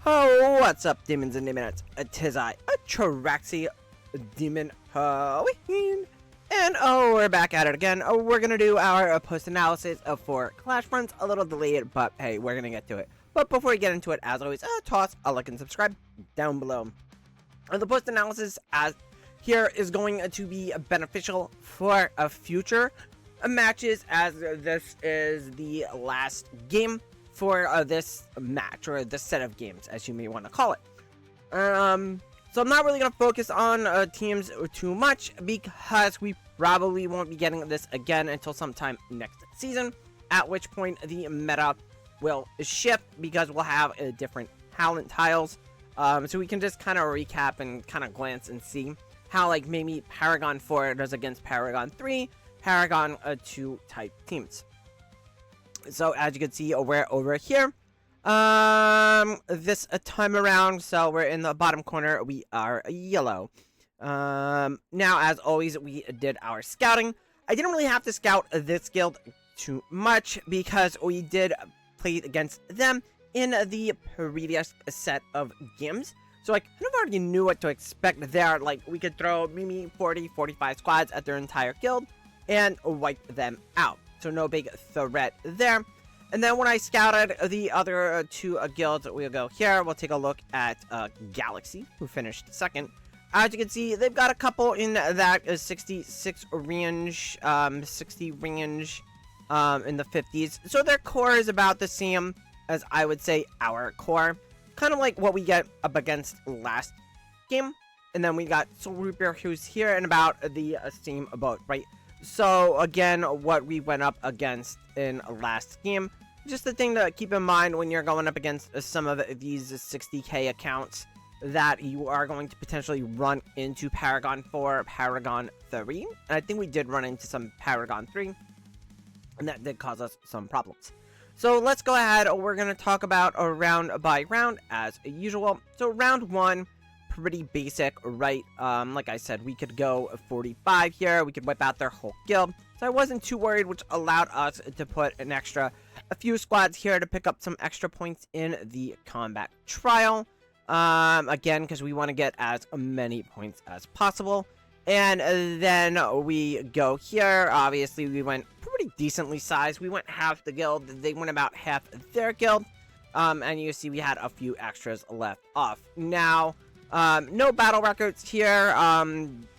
Oh, what's up, demons and demonettes? Tis I, a Traxy demon, and we're back at it again. We're gonna do our post-analysis for ClashFronts. A little delayed, but hey, we're gonna get to it. But before we get into it, as always, toss a like and subscribe down below. The post-analysis here is going to be beneficial for future matches, as this is the last game for this match, or this set of games, as you may want to call it. So I'm not really going to focus on teams too much, because we probably won't be getting this again until sometime next season, at which point the meta will shift, because we'll have different talent tiles. So we can just kind of recap and kind of glance and see how, like, maybe Paragon 4 does against Paragon 3, Paragon 2 type teams. So as you can see, we're over here. This time around, so we're in the bottom corner, we are yellow. Now, as always, we did our scouting. I didn't really have to scout this guild too much, because we did play against them in the previous set of games. So I kind of already knew what to expect there. Like, we could throw maybe 40-45 squads at their entire guild and wipe them out. So no big threat there. And then when I scouted the other two guilds, we'll go here. We'll take a look at Galaxy, who finished second. As you can see, they've got a couple in that 66 range, 60 range, in the 50s. So their core is about the same as, I would say, our core. Kind of like what we get up against last game. And then we got Soul Reaper, who's here, and about the same boat, right? So again, what we went up against in last game. Just the thing to keep in mind when you're going up against some of these 60k accounts, that you are going to potentially run into Paragon 4, Paragon 3. And I think we did run into some Paragon 3. And that did cause us some problems. So let's go ahead. We're going to talk about round by round as usual. So round 1, pretty basic, right? Like I said, we could go 45 here. We could wipe out their whole guild. So I wasn't too worried, which allowed us to put a few squads here to pick up some extra points in the combat trial. Again, because we want to get as many points as possible. And then we go here. Obviously, we went pretty decently sized. We went half the guild. They went about half their guild. And you see we had a few extras left off. Now, no battle records here.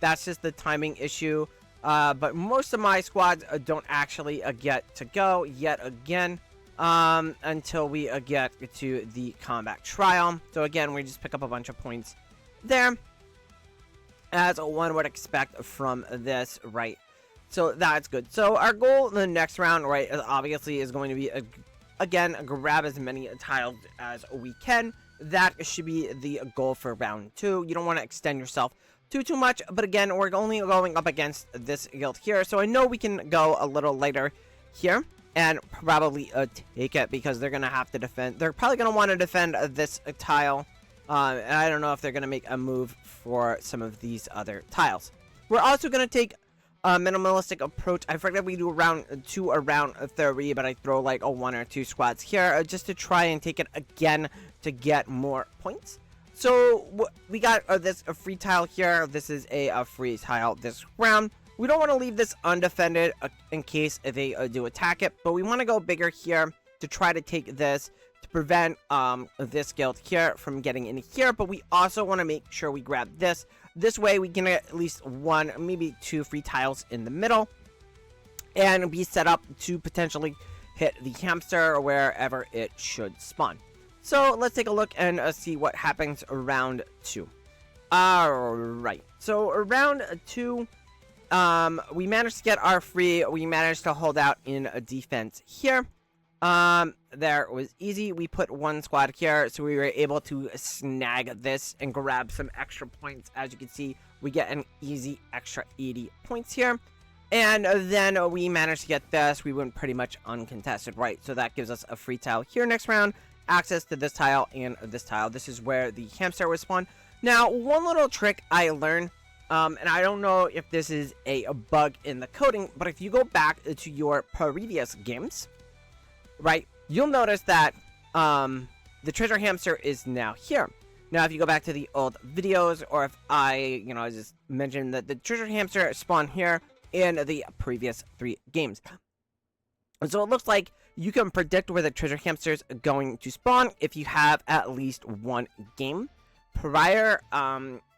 That's just the timing issue. But most of my squads don't actually get to go yet again. Until we get to the combat trial. So again, we just pick up a bunch of points there, as one would expect from this, right? So that's good. So our goal in the next round, right, obviously is going to be, again, grab as many tiles as we can. That should be the goal for round 2. You don't want to extend yourself too much, but again, we're only going up against this guild here, so I know we can go a little later here and probably take it, because they're gonna have to defend. They're probably gonna want to defend this tile, and I don't know if they're gonna make a move for some of these other tiles. We're also gonna take a minimalistic approach. I forget we do round 2 or round 3, but I throw like a 1 or 2 squads here just to try and take it again to get more points. So we got this free tile here. This is a free tile this round. We don't want to leave this undefended in case they do attack it, but we want to go bigger here to try to take this, to prevent this guild here from getting in here. But we also want to make sure we grab this. This way we can get at least 1, maybe 2 free tiles in the middle, and be set up to potentially hit the hamster or wherever it should spawn. So let's take a look and see what happens around 2. Alright, so around 2, we managed to get our free. We managed to hold out in a defense here. There was easy. We put 1 squad here, so we were able to snag this and grab some extra points. As you can see, we get an easy extra 80 points here. And then we managed to get this. We went pretty much uncontested, right? So that gives us a free tile here next round, access to this tile and this tile. This is where the hamster was spawned. Now, one little trick I learned, and I don't know if this is a bug in the coding, but if you go back to your previous games, right, you'll notice that the treasure hamster is now here. Now, if you go back to the old videos, or if I just mentioned that the treasure hamster spawned here in the previous 3 games. So it looks like you can predict where the treasure hamster is going to spawn if you have at least 1 game prior.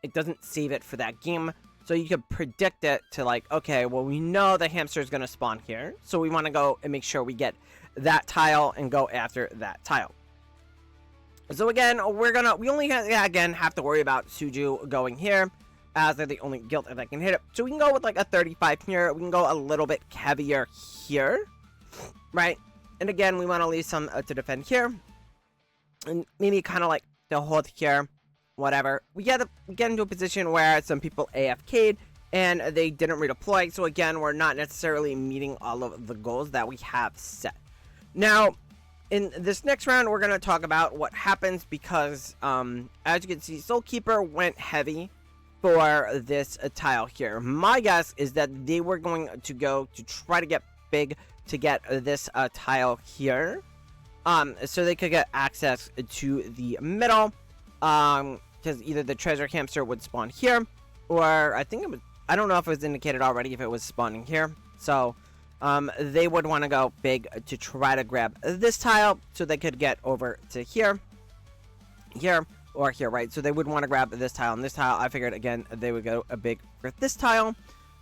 It doesn't save it for that game, so you can predict it to like, okay, well, we know the hamster is going to spawn here, so we want to go and make sure we get that tile and go after that tile. So again, we only have to worry about Suju going here, as they're the only guild that can hit it. So we can go with like a 35 here. We can go a little bit heavier here, right? And again, we want to leave some to defend here, and maybe kind of like to hold here, whatever. We get into a position where some people AFK'd and they didn't redeploy. So again, we're not necessarily meeting all of the goals that we have set. Now, in this next round, we're going to talk about what happens because, as you can see, Soulkeeper went heavy for this tile here. My guess is that they were going to go to try to get big to get this tile here, so they could get access to the middle, because either the treasure hamster would spawn here, or I don't know if it was indicated already if it was spawning here. So they would want to go big to try to grab this tile so they could get over to here, or here, right? So they would want to grab this tile and this tile. I figured, again, they would go big for this tile.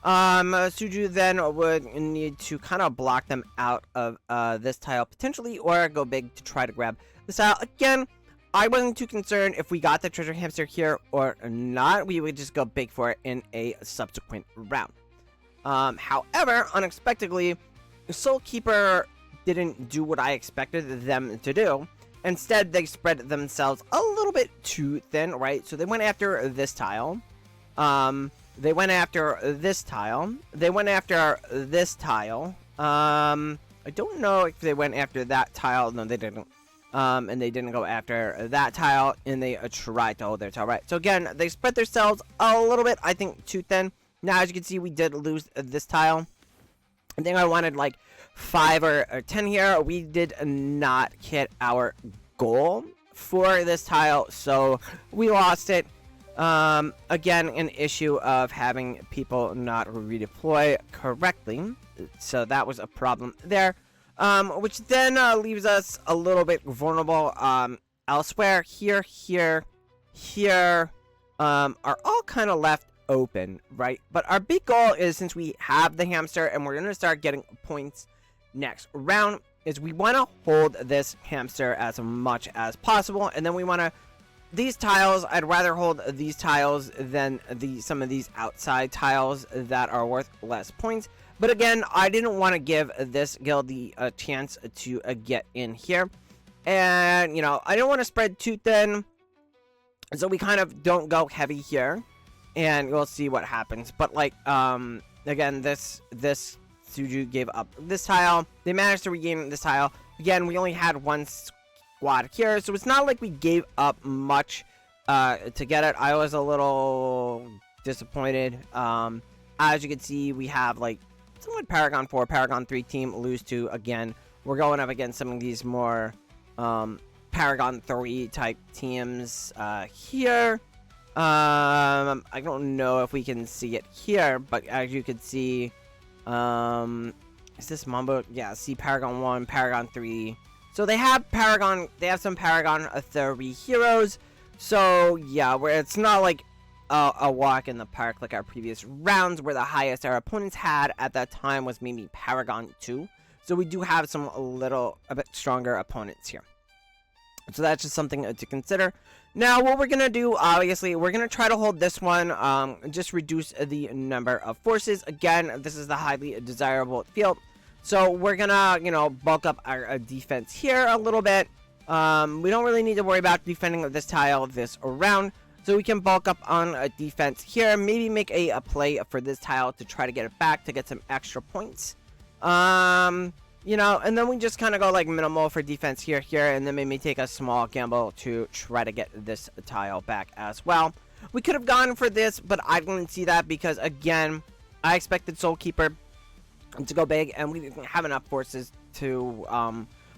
Suju then would need to kind of block them out of this tile potentially, or go big to try to grab this tile. Again, I wasn't too concerned if we got the treasure hamster here or not. We would just go big for it in a subsequent round. However, unexpectedly, Soulkeeper didn't do what I expected them to do. Instead, they spread themselves a little bit too thin, right? So they went after this tile. They went after this tile. They went after this tile. I don't know if they went after that tile. No, they didn't. And they didn't go after that tile, and they tried to hold their tile, right? So again, they spread themselves a little bit, I think, too thin. Now, as you can see, we did lose this tile. I think I wanted like 5 or 10 here. We did not hit our goal for this tile, so we lost it. Again, an issue of having people not redeploy correctly. So that was a problem there. Which then leaves us a little bit vulnerable elsewhere. Here, are all kind of left open, right? But our big goal is, since we have the hamster and we're going to start getting points next round, is we want to hold this hamster as much as possible. And then we want to, these tiles, I'd rather hold these tiles than some of these outside tiles that are worth less points. But again, I didn't want to give this guild the chance to get in here. And, I don't want to spread too thin, so we kind of don't go heavy here. And we'll see what happens. But, like, again, this Suju gave up this tile. They managed to regain this tile. Again, we only had 1 squad here, so it's not like we gave up much to get it. I was a little disappointed. As you can see, we have, like, somewhat Paragon 4, Paragon 3 team lose to. Again, we're going up against some of these more Paragon 3 type teams here. I don't know if we can see it here, but as you can see, is this Mambo? Yeah, see Paragon 1, Paragon 3. So they have some Paragon 3 heroes. So yeah, where it's not like a walk in the park like our previous rounds, where the highest our opponents had at that time was maybe Paragon 2. So we do have a bit stronger opponents here. So that's just something to consider. Now, what we're going to do, obviously, we're going to try to hold this one, just reduce the number of forces. Again, this is the highly desirable field. So we're going to, bulk up our defense here a little bit. We don't really need to worry about defending this tile this round. So we can bulk up on a defense here. Maybe make a play for this tile to try to get it back to get some extra points. And then we just kind of go like minimal for defense here, and then maybe take a small gamble to try to get this tile back as well. We could have gone for this, but I didn't see that because, again, I expected Soulkeeper to go big, and we didn't have enough forces to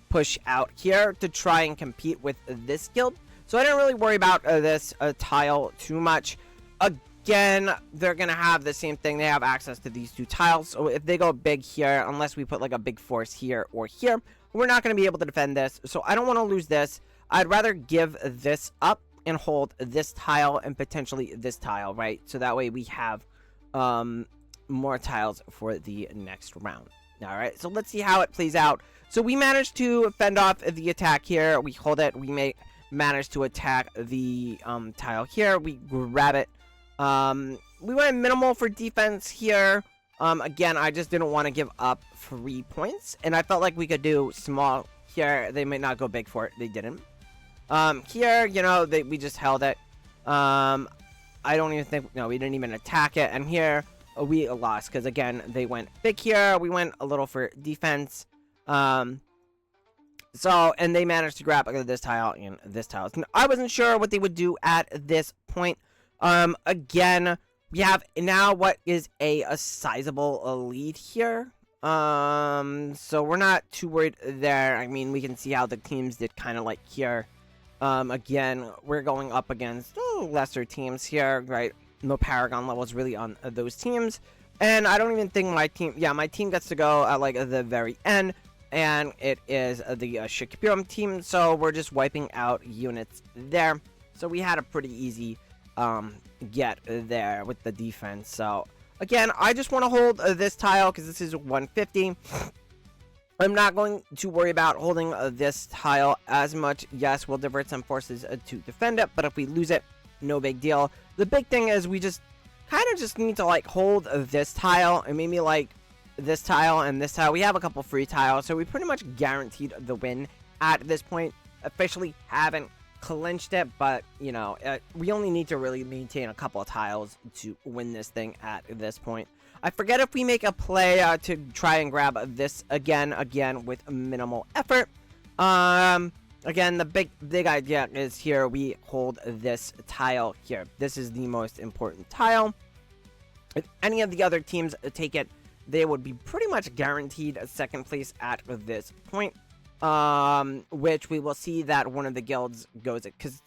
push out here to try and compete with this guild. So I didn't really worry about this tile too much. Again, they're gonna have the same thing. They have access to these 2 tiles. So if they go big here, unless we put like a big force here or here, we're not gonna be able to defend this. So I don't want to lose this. I'd rather give this up and hold this tile and potentially this tile, right? So that way we have more tiles for the next round. All right, so let's see how it plays out. So we managed to fend off the attack here. We hold it. We may manage to attack the tile here. We grab it. We went minimal for defense here. Again, I just didn't want to give up 3 points, and I felt like we could do small here. They might not go big for it. They didn't. Here, you know, we just held it. I don't even think, no, we didn't even attack it. And here, we lost, because again, they went big here. We went a little for defense. And they managed to grab this tile and this tile. I wasn't sure what they would do at this point. Again, we have now what is a sizable lead here. So we're not too worried there. I mean, we can see how the teams did kind of like here. Again, we're going up against lesser teams here, right? No Paragon levels really on those teams. And I don't even think my team, yeah, my team gets to go at like the very end. And it is the Shikibum team. So we're just wiping out units there. So we had a pretty easy get there with the defense. So again, I just want to hold this tile because this is 150. I'm not going to worry about holding this tile as much. Yes, we'll divert some forces to defend it, but if we lose it, no big deal. The big thing is we just kind of just need to like hold this tile and maybe like this tile and this tile. We have a couple free tiles, so we pretty much guaranteed the win at this point. Officially haven't clinched it, but you know, we only need to really maintain a couple of tiles to win this thing at this point. I forget if we make a play to try and grab this again with minimal effort. Again, the big idea is here we hold this tile here. This is the most important tile. If any of the other teams take it, they would be pretty much guaranteed a second place at this point. Which we will see that one of the guilds goes it, because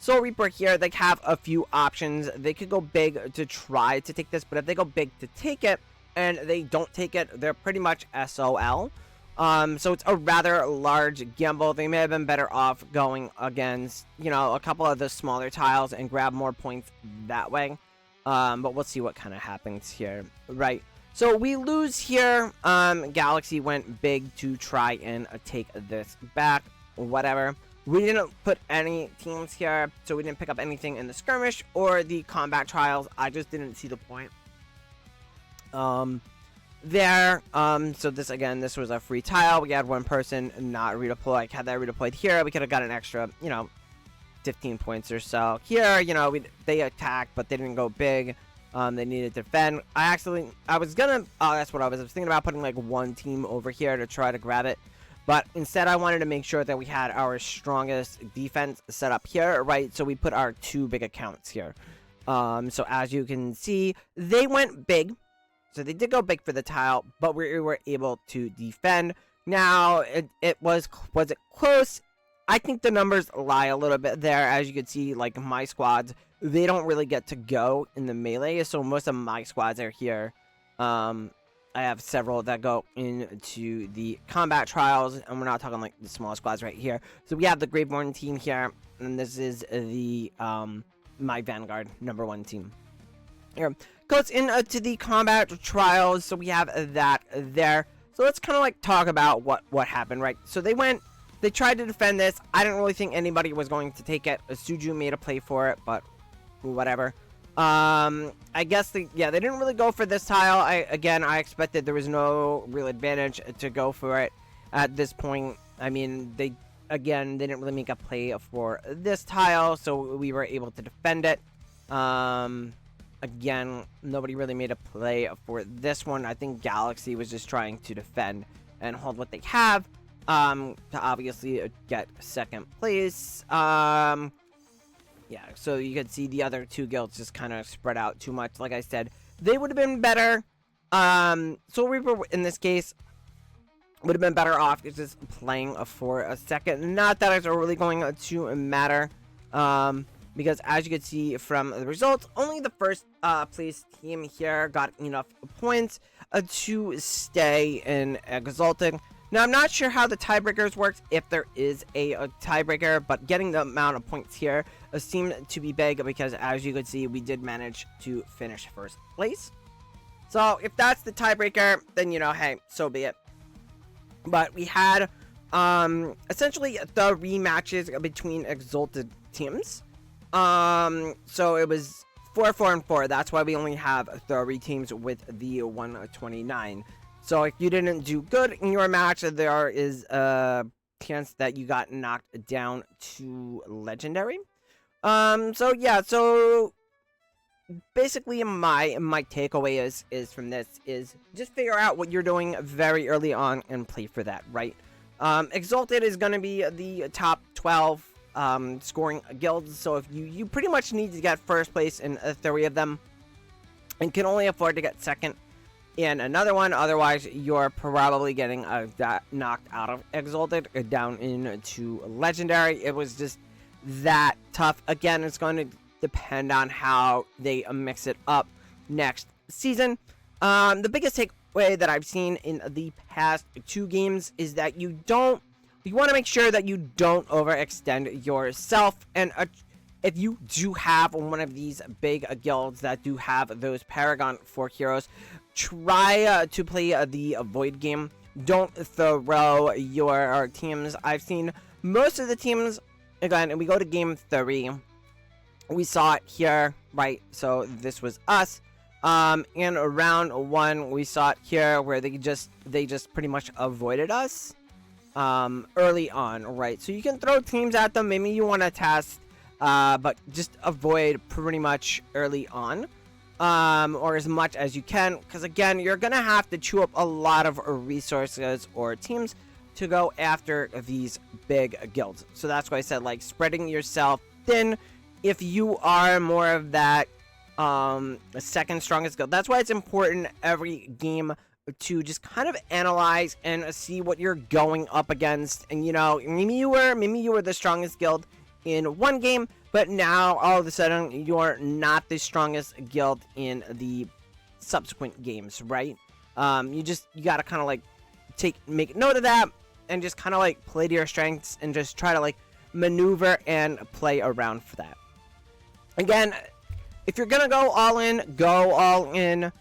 Soul Reaper here, they have a few options. They could go big to try to take this, but if they go big to take it and they don't take it, they're pretty much SOL. So it's a rather large gamble. They may have been better off going against, you know, a couple of the smaller tiles and grab more points that way. But we'll see what kind of happens here, right? So we lose here. Galaxy went big to try and take this back, whatever. We didn't put any teams here, so we didn't pick up anything in the skirmish or the combat trials. I just didn't see the point. So this, again, this was a free tile. We had one person not redeployed. Had that redeployed here, we could have got an extra, you know, 15 points or so. Here, you know, they attacked, but they didn't go big. They needed to defend. that's what I was thinking about, putting like one team over here to try to grab it. But instead, I wanted to make sure that we had our strongest defense set up here, right? So we put our 2 big accounts here. So as you can see, they went big. So they did go big for the tile, but we were able to defend. Now, was it close? I think the numbers lie a little bit there. As you can see, like my squads, they don't really get to go in the melee. So most of my squads are here. I have several that go into the combat trials, and we're not talking like the small squads right here. So we have the Graveborn team here, and this is the my Vanguard #1 team. Here goes into the combat trials, so we have that there. So let's kind of like talk about what happened, right? So they tried to defend this. I didn't really think anybody was going to take it. Suju made a play for it, but whatever. I guess they didn't really go for this tile. I expected there was no real advantage to go for it at this point. I mean, they didn't really make a play for this tile, so we were able to defend it. Again, nobody really made a play for this one. I think Galaxy was just trying to defend and hold what they have, to obviously get second place. Yeah, so you can see the other 2 guilds just kind of spread out too much. Like I said, they would have been better. Soul Reaper, in this case, would have been better off just playing for a second. Not that it's really going to matter, because as you can see from the results, only the first place team here got enough points to stay in Exalted. Now, I'm not sure how the tiebreakers works, if there is a tiebreaker, but getting the amount of points here seemed to be big, because as you can see, we did manage to finish first place. So if that's the tiebreaker, then, you know, hey, so be it. But we had essentially the rematches between Exalted teams. So it was 4, 4, and 4. That's why we only have 3 teams with the 129. So if you didn't do good in your match, there is a chance that you got knocked down to Legendary. So yeah, so basically my takeaway is from this is just figure out what you're doing very early on and play for that, right? Exalted is going to be the top 12 scoring guilds, so if you pretty much need to get first place in 3 of them and can only afford to get second in another one, otherwise you're probably getting knocked out of Exalted down into Legendary. It was just that tough. Again, it's going to depend on how they mix it up next season. The biggest takeaway that I've seen in the past 2 games is that you want to make sure that you don't overextend yourself, and if you do have one of these big guilds that do have those Paragon 4 heroes, try to play the Void game. Don't throw your teams. I've seen most of the teams, again, and we go to game 3. We saw it here, right? So this was us. In round 1, we saw it here where they just pretty much avoided us early on, right? So you can throw teams at them. Maybe you want to test, but just avoid pretty much early on, or as much as you can, because again, you're gonna have to chew up a lot of resources or teams to go after these big guilds. So that's why I said, like, spreading yourself thin. If you are more of that second strongest guild, that's why it's important every game to just kind of analyze and see what you're going up against. And you know, maybe you were the strongest guild in one game, but now all of a sudden you're not the strongest guild in the subsequent games, right? You gotta kind of like make note of that and just kind of like play to your strengths and just try to like maneuver and play around for that. Again, if you're gonna go all in, go all in.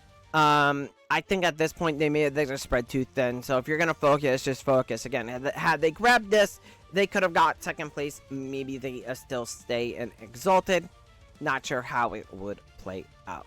I think at this point they just spread too thin. So if you're gonna focus, just focus. Again, had they grabbed this, they could have got second place. Maybe they still stay in Exalted. Not sure how it would play out.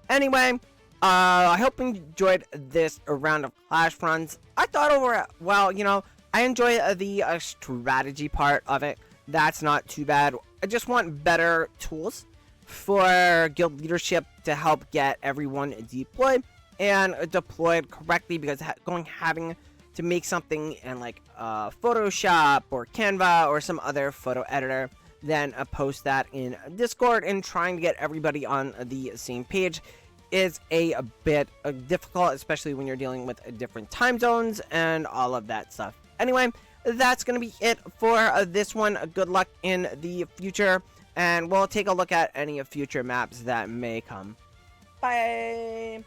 Anyway, I hope you enjoyed this round of ClashFronts. I thought well, you know, I enjoy the strategy part of it. That's not too bad. I just want better tools for guild leadership to help get everyone deployed and deployed correctly, because having to make something in like Photoshop or Canva or some other photo editor, then post that in Discord, and trying to get everybody on the same page is a bit difficult, especially when you're dealing with different time zones and all of that stuff. Anyway, that's going to be it for this one. Good luck in the future, and we'll take a look at any future maps that may come. Bye!